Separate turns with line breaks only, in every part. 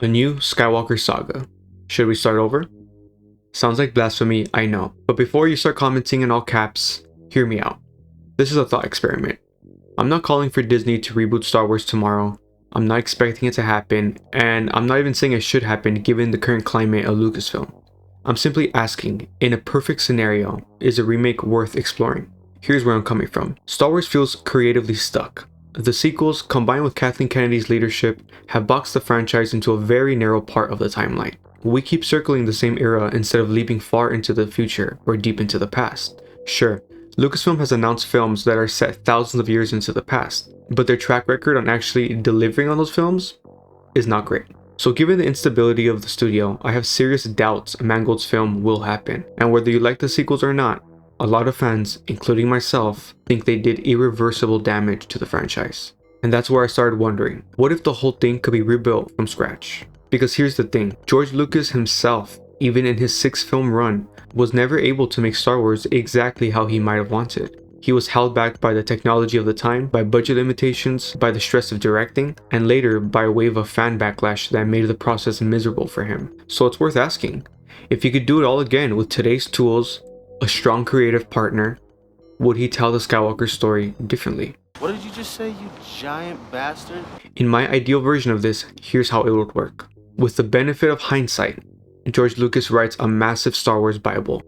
A new Skywalker saga. Should we start over? Sounds like blasphemy, I know. But before you start commenting in all caps, hear me out. This is a thought experiment. I'm not calling for Disney to reboot Star Wars tomorrow. I'm not expecting it to happen, and I'm not even saying it should happen given the current climate of Lucasfilm. I'm simply asking, in a perfect scenario, is a remake worth exploring? Here's where I'm coming from. Star Wars feels creatively stuck. The sequels, combined with Kathleen Kennedy's leadership, have boxed the franchise into a very narrow part of the timeline. We keep circling the same era instead of leaping far into the future or deep into the past. Sure, Lucasfilm has announced films that are set thousands of years into the past, but their track record on actually delivering on those films is not great. So given the instability of the studio, I have serious doubts Mangold's film will happen, and whether you like the sequels or not, a lot of fans, including myself, think they did irreversible damage to the franchise. And that's where I started wondering, what if the whole thing could be rebuilt from scratch? Because here's the thing, George Lucas himself, even in his 6-film run, was never able to make Star Wars exactly how he might have wanted. He was held back by the technology of the time, by budget limitations, by the stress of directing, and later by a wave of fan backlash that made the process miserable for him. So it's worth asking, if he could do it all again with today's tools, a strong creative partner, would he tell the Skywalker story differently?
What did you just say, you giant bastard?
In my ideal version of this, here's how it would work. With the benefit of hindsight, George Lucas writes a massive Star Wars Bible,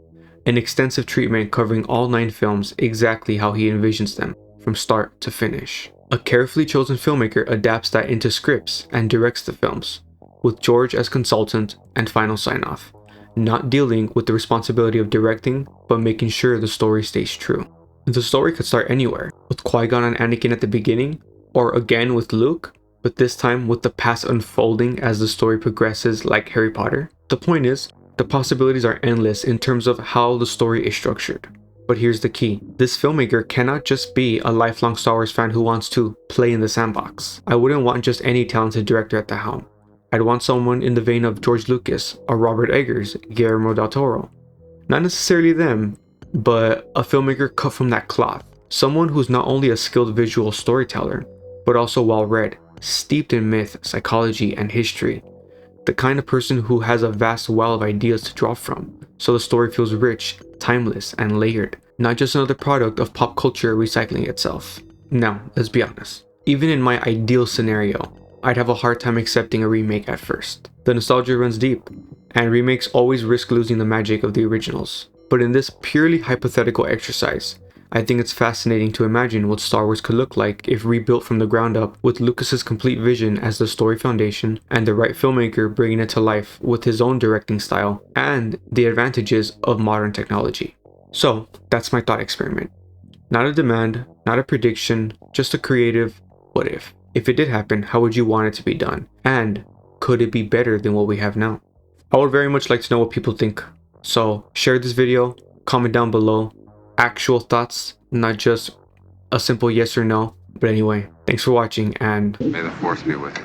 an extensive treatment covering all 9 films exactly how he envisions them, from start to finish. A carefully chosen filmmaker adapts that into scripts and directs the films, with George as consultant and final sign-off, not dealing with the responsibility of directing, but making sure the story stays true. The story could start anywhere, with Qui-Gon and Anakin at the beginning, or again with Luke, but this time with the past unfolding as the story progresses like Harry Potter. The point is, the possibilities are endless in terms of how the story is structured. But here's the key, this filmmaker cannot just be a lifelong Star Wars fan who wants to play in the sandbox. I wouldn't want just any talented director at the helm. I'd want someone in the vein of George Lucas or Robert Eggers, Guillermo del Toro. Not necessarily them, but a filmmaker cut from that cloth. Someone who's not only a skilled visual storyteller, but also well-read, steeped in myth, psychology, and history. The kind of person who has a vast well of ideas to draw from, so the story feels rich, timeless, and layered, not just another product of pop culture recycling itself. Now, let's be honest. Even in my ideal scenario, I'd have a hard time accepting a remake at first. The nostalgia runs deep, and remakes always risk losing the magic of the originals. But in this purely hypothetical exercise, I think it's fascinating to imagine what Star Wars could look like if rebuilt from the ground up with Lucas's complete vision as the story foundation and the right filmmaker bringing it to life with his own directing style and the advantages of modern technology. So that's my thought experiment. Not a demand, not a prediction, just a creative what if. If it did happen, how would you want it to be done? And could it be better than what we have now? I would very much like to know what people think. So share this video, comment down below, actual thoughts, not just a simple yes or no. But anyway, thanks for watching and
may the force be with you.